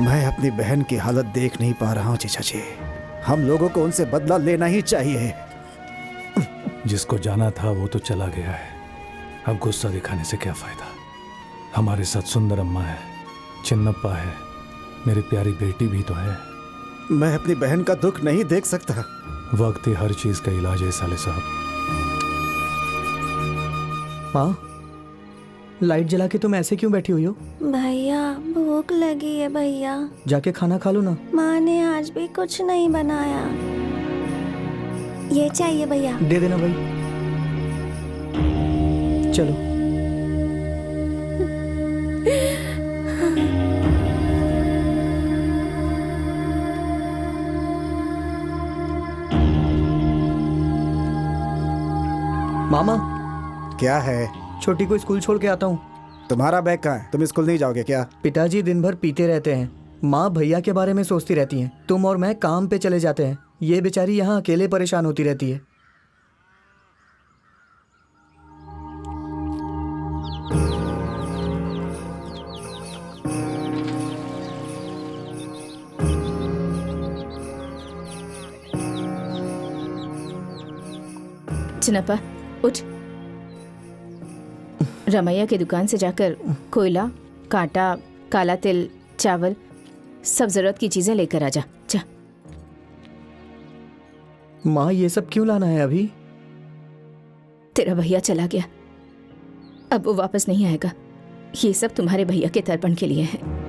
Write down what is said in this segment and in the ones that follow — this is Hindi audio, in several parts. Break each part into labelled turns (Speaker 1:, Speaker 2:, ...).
Speaker 1: मैं अपनी बहन की हालत देख नहीं पा रहा हूँ जीजा जी। हम लोगों को उनसे बदला लेना ही चाहिए।
Speaker 2: जिसको जाना था वो तो चला गया है, अब गुस्सा दिखाने से क्या फायदा। हमारे साथ सुंदर अम्मा है, चिन्नप्पा है, मेरी प्यारी बेटी भी तो है।
Speaker 1: मैं अपनी बहन का दुख नहीं देख सकता।
Speaker 2: वक्त ही हर चीज का इलाज है साले साहब।
Speaker 3: माँ, लाइट जला के तुम ऐसे क्यों बैठी हुई हो?
Speaker 4: भैया भूख लगी है भैया।
Speaker 3: जाके खाना खा लो ना।
Speaker 4: माँ ने आज भी कुछ नहीं बनाया। ये चाहिए भैया।
Speaker 3: दे देना भाई। चलो। मामा,
Speaker 1: क्या है?
Speaker 3: छोटी को स्कूल छोड़ के आता हूँ।
Speaker 1: तुम्हारा बैग कहाँ है? तुम स्कूल नहीं जाओगे क्या?
Speaker 3: पिताजी दिन भर पीते रहते हैं, माँ भैया के बारे में सोचती रहती हैं, तुम और मैं काम पे चले जाते हैं, ये बेचारी यहाँ अकेले परेशान होती रहती है।
Speaker 5: चिन्नप्पा उठ, रमैया की दुकान से जाकर कोयला, कांटा, काला तिल, चावल, सब जरूरत की चीजें लेकर आजा। जा।
Speaker 3: माँ, ये सब क्यों लाना है अभी?
Speaker 5: तेरा भैया चला गया, अब वो वापस नहीं आएगा। ये सब तुम्हारे भैया के तर्पण के लिए है।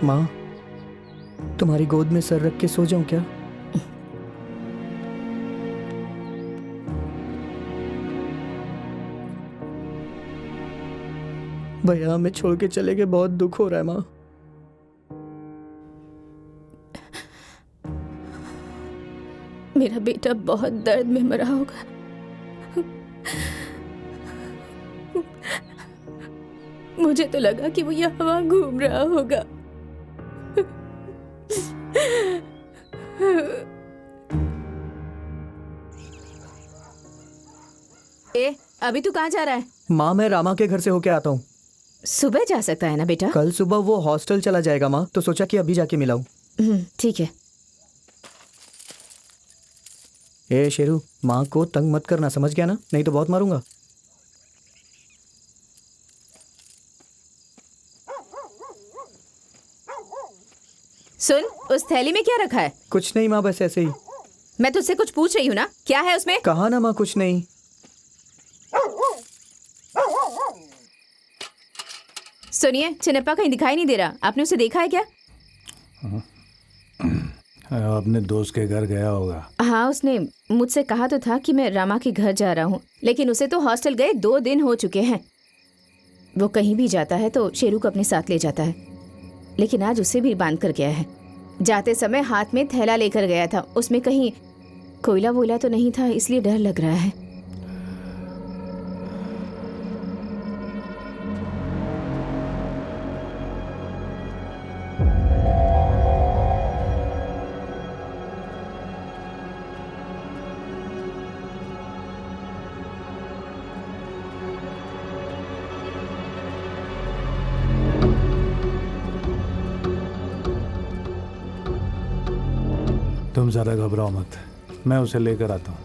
Speaker 3: माँ, तुम्हारी गोद में सर रख के सो जाऊं क्या? भैया हमें छोड़ के चले गए, बहुत दुख हो रहा है माँ।
Speaker 5: मेरा बेटा बहुत दर्द में मरा होगा। मुझे तो लगा कि वो यहाँ घूम रहा होगा। ए, अभी तू कहाँ जा रहा है?
Speaker 3: माँ, मैं रामा के घर से होके आता हूँ।
Speaker 5: सुबह जा सकता है ना बेटा?
Speaker 3: कल सुबह वो हॉस्टल चला जाएगा माँ, तो सोचा कि अभी जाके मिलाऊं।
Speaker 5: ठीक है।
Speaker 3: ए शेरू, माँ को तंग मत करना, समझ गया ना? नहीं तो बहुत मारूंगा।
Speaker 5: सुन, उस थैली में क्या रखा है?
Speaker 3: कुछ नहीं माँ, बस ऐसे ही।
Speaker 5: मैं तुझसे कुछ पूछ रही हूँ ना, क्या है उसमें?
Speaker 3: कहा ना माँ, कुछ नहीं।
Speaker 5: सुनिए, चिन्नप्पा कहीं दिखाई नहीं दे रहा, आपने उसे देखा है क्या?
Speaker 2: अपने दोस्त के घर गया होगा।
Speaker 5: हाँ, उसने मुझसे कहा तो था कि मैं रामा के घर जा रहा हूँ, लेकिन उसे तो हॉस्टल गए 2 दिन हो चुके हैं। वो कहीं भी जाता है तो शेरू को अपने साथ ले जाता है, लेकिन आज उसे भी बांध कर गया है। जाते समय हाथ में थैला लेकर गया था, उसमें कहीं कोयला वोयला तो नहीं था, इसलिए डर लग रहा है।
Speaker 2: तुम ज़्यादा घबराओ मत, मैं उसे लेकर आता हूँ।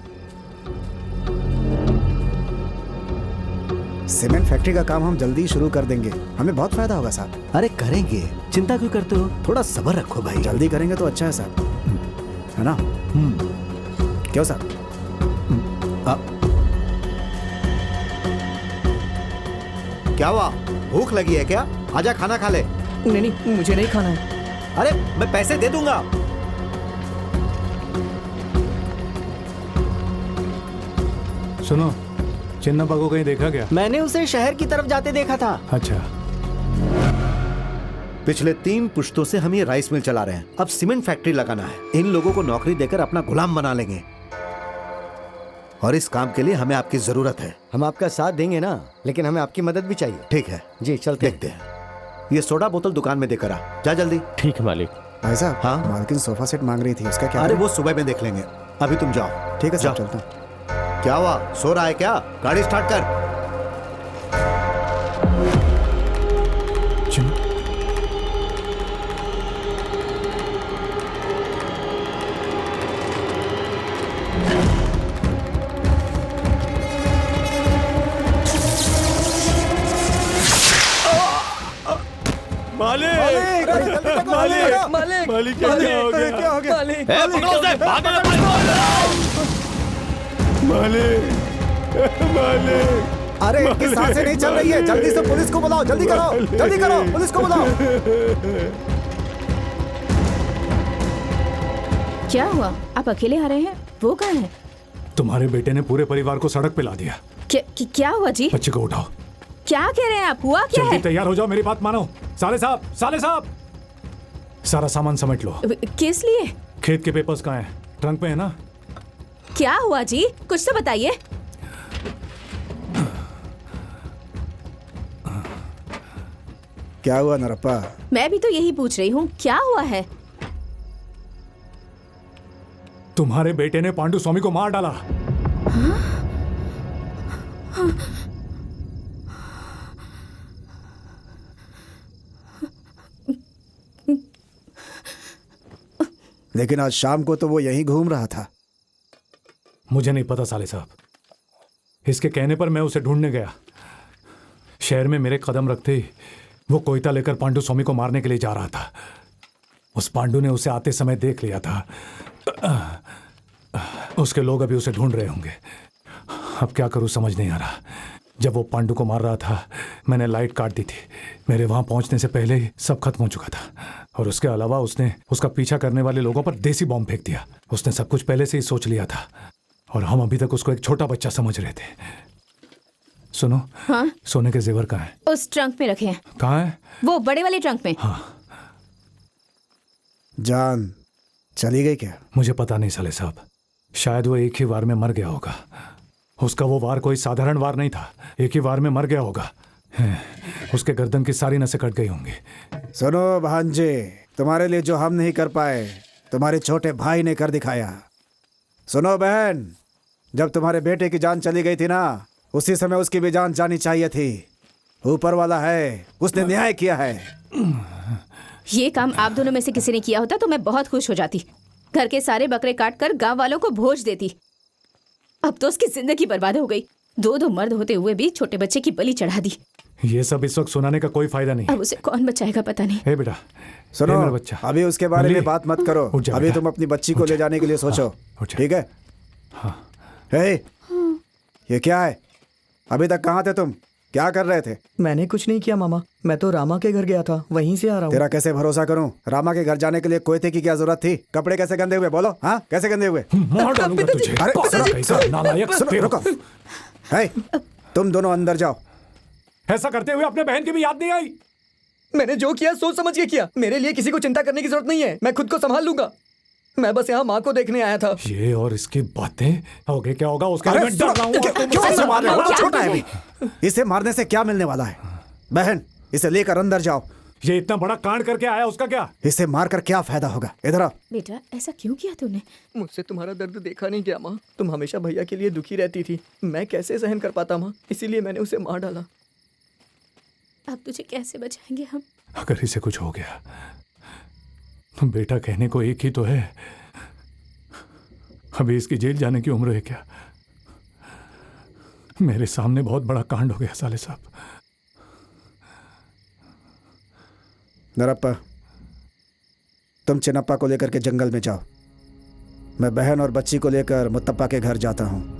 Speaker 1: सीमेंट फैक्ट्री का काम हम जल्दी शुरू कर देंगे, हमें बहुत फायदा होगा साहब।
Speaker 6: अरे करेंगे, चिंता क्यों करते हो? थोड़ा सब्र रखो भाई।
Speaker 1: जल्दी करेंगे तो अच्छा है साहब, है ना? क्यों साहब?
Speaker 6: क्या हुआ, भूख लगी है क्या? आजा खाना खा ले।
Speaker 3: नहीं नहीं, मुझे नहीं खाना है।
Speaker 6: अरे मैं पैसे दे दूंगा।
Speaker 2: सुनो, चिन्नप्पा को कहीं देखा क्या?
Speaker 6: मैंने उसे शहर की तरफ जाते देखा था।
Speaker 2: अच्छा।
Speaker 6: पिछले 3 पुश्तों से हम ये राइस मिल चला रहे हैं, अब सीमेंट फैक्ट्री लगाना है। इन लोगों को नौकरी देकर अपना गुलाम बना लेंगे, और इस काम के लिए हमें आपकी जरूरत है।
Speaker 7: हम आपका साथ देंगे ना, लेकिन हमें आपकी मदद भी चाहिए।
Speaker 6: ठीक है
Speaker 7: जी, चलते
Speaker 6: देखते हैं। ये सोडा बोतल दुकान में देकर आ, जा जल्दी।
Speaker 8: ठीक है मालिक।
Speaker 1: भाई साहब,
Speaker 6: हाँ?
Speaker 1: मालकिन सोफा सेट मांग रही थी, उसका क्या
Speaker 6: अरे
Speaker 1: करें?
Speaker 6: वो सुबह में देख लेंगे, अभी तुम जाओ।
Speaker 1: ठीक है साहब,
Speaker 6: जाओ।
Speaker 1: चलता हूँ।
Speaker 6: क्या हुआ, सो रहा है क्या? गाड़ी स्टार्ट कर।
Speaker 2: चिन्न
Speaker 3: मालिक क्या हो गया मालिक?
Speaker 1: अरे इनकी सांसें नहीं चल रही है, जल्दी से पुलिस को बुलाओ, जल्दी करो, जल्दी करो, पुलिस को बुलाओ।
Speaker 5: क्या हुआ? आप अकेले आ रहे हैं? वो कहाँ है?
Speaker 2: तुम्हारे बेटे ने पूरे परिवार को सड़क पे ला दिया।
Speaker 5: क्या हुआ जी?
Speaker 2: बच्चे को उठाओ।
Speaker 5: क्या कह रहे हैं आप? हुआ क्या
Speaker 2: जल्दी
Speaker 5: है?
Speaker 2: तैयार हो जाओ, मेरी बात मानो। साले साहब, सारा सामान समेट लो।
Speaker 5: किस लिए?
Speaker 2: खेत के पेपर्स कहाँ हैं? ट्रंक में है ना?
Speaker 5: क्या हुआ जी? कुछ तो बताइए।
Speaker 1: क्या हुआ नरप्पा?
Speaker 5: मैं भी तो यही पूछ रही हूँ, क्या हुआ है?
Speaker 2: तुम्हारे बेटे ने पांडु स्वामी को मार डाला।
Speaker 1: लेकिन आज शाम को तो वो यहीं घूम रहा था।
Speaker 2: मुझे नहीं पता साले साहब, इसके कहने पर मैं उसे ढूंढने गया। शहर में मेरे कदम रखते ही वो कोयता लेकर पांडु स्वामी को मारने के लिए जा रहा था। उस पांडु ने उसे आते समय देख लिया था। उसके लोग अभी उसे ढूंढ रहे होंगे। अब क्या करूं समझ नहीं आ रहा। जब वो पांडु को मार रहा था मैंने लाइट काट दी थी। मेरे वहां पहुंचने से पहले ही सब खत्म हो चुका था। और उसके अलावा उसने उसका पीछा करने वाले लोगों पर देसी बॉम्ब फेंक दिया। उसने सब कुछ पहले से ही सोच लिया था और हम अभी तक उसको एक छोटा बच्चा समझ रहे थे। सुनो,
Speaker 5: हाँ?
Speaker 2: सोने के जेवर कहाँ हैं?
Speaker 5: उस ट्रंक में रखे हैं।
Speaker 2: कहाँ है?
Speaker 5: वो बड़े वाले ट्रंक में।
Speaker 1: जान चली गई क्या?
Speaker 2: मुझे पता नहीं साले साहब, शायद वो एक ही वार में मर गया होगा। उसका वो वार कोई साधारण वार नहीं था, एक ही वार में मर गया होगा। उसके गर्दन की सारी नसें कट गई होंगी।
Speaker 1: सुनो भांजे, तुम्हारे लिए जो हम नहीं कर पाए तुम्हारे छोटे भाई ने कर दिखाया। सुनो बहन, जब तुम्हारे बेटे की जान चली गई थी ना, उसी समय उसकी भी जान जानी चाहिए थी। ऊपर वाला है, उसने न्याय किया है।
Speaker 5: ये काम आप दोनों में से किसी ने किया होता तो मैं बहुत खुश हो जाती। घर के सारे बकरे काट कर गाँव वालों को भोज देती। अब तो उसकी जिंदगी बर्बाद हो गई। दो मर्द होते हुए भी छोटे बच्चे की बलि चढ़ा दी।
Speaker 2: ये सब इस वक्त सुनाने का कोई फायदा नहीं।
Speaker 5: अब उसे कौन बचाएगा पता नहीं।
Speaker 2: हे बेटा,
Speaker 1: सुनो,
Speaker 2: हे मेरा बच्चा,
Speaker 1: अभी उसके बारे में बात मत करो।
Speaker 2: उठ जा
Speaker 1: अभी
Speaker 2: बेटा।
Speaker 1: तुम अपनी बच्ची को ले जाने के लिए सोचो,
Speaker 2: उठ जा।
Speaker 1: ठीक है?
Speaker 2: हाँ।
Speaker 1: हे, ये क्या है? अभी तक कहाँ थे तुम? क्या कर रहे थे?
Speaker 3: मैंने कुछ नहीं किया मामा, मैं तो रामा के घर गया था, वहीं से आ रहा हूँ।
Speaker 1: तेरा कैसे भरोसा करूं? रामा के घर जाने के लिए कोयते की क्या जरूरत थी? कपड़े कैसे गंदे हुए? बोलो, हाँ कैसे गंदे हुए?
Speaker 2: मार डालूंगा तुझे।
Speaker 1: अरे,
Speaker 2: पागल
Speaker 1: सुनो,
Speaker 2: कैसा नालायक।
Speaker 1: सुनो, रुको। हे, तुम दोनों अंदर जाओ।
Speaker 2: ऐसा करते हुए अपने बहन की भी याद नहीं आई?
Speaker 3: मैंने जो किया सोच समझ के किया। मेरे लिए किसी को चिंता करने की जरूरत नहीं है, मैं खुद को संभाल लूंगा। मैं बस यहाँ माँ को देखने आया था।
Speaker 2: ये और इसकी बातें, आगे क्या होगा उसके
Speaker 1: अरे
Speaker 2: बारे में डर रहा हूँ। और तुम
Speaker 1: क्यों
Speaker 2: मुझसे
Speaker 1: इसे मार रहे हो?
Speaker 5: क्या
Speaker 1: छोटा है अभी। इसे मारने से क्या मिलने वाला है? बहन, इसे लेकर अंदर जाओ।
Speaker 2: ये इतना बड़ा कांड करके आया, उसका क्या?
Speaker 1: इसे मारकर क्या फायदा होगा? इधर आओ।
Speaker 5: बेटा ऐसा क्यों किया तूने?
Speaker 3: मुझसे तुम्हारा दर्द देखा नहीं गया माँ। तुम हमेशा भैया के लिए दुखी रहती थी, मैं कैसे सहन कर पाता माँ, इसीलिए मैंने उसे मार डाला।
Speaker 5: अब तुझे कैसे बचाएंगे हम?
Speaker 2: अगर इसे कुछ हो गया तो बेटा कहने को एक ही तो है। अभी इसकी जेल जाने की उम्र है क्या? मेरे सामने बहुत बड़ा कांड हो गया साले साहब।
Speaker 1: नरप्पा, तुम चिन्नप्पा को लेकर के जंगल में जाओ। मैं बहन और बच्ची को लेकर मुत्तप्पा के घर जाता हूँ।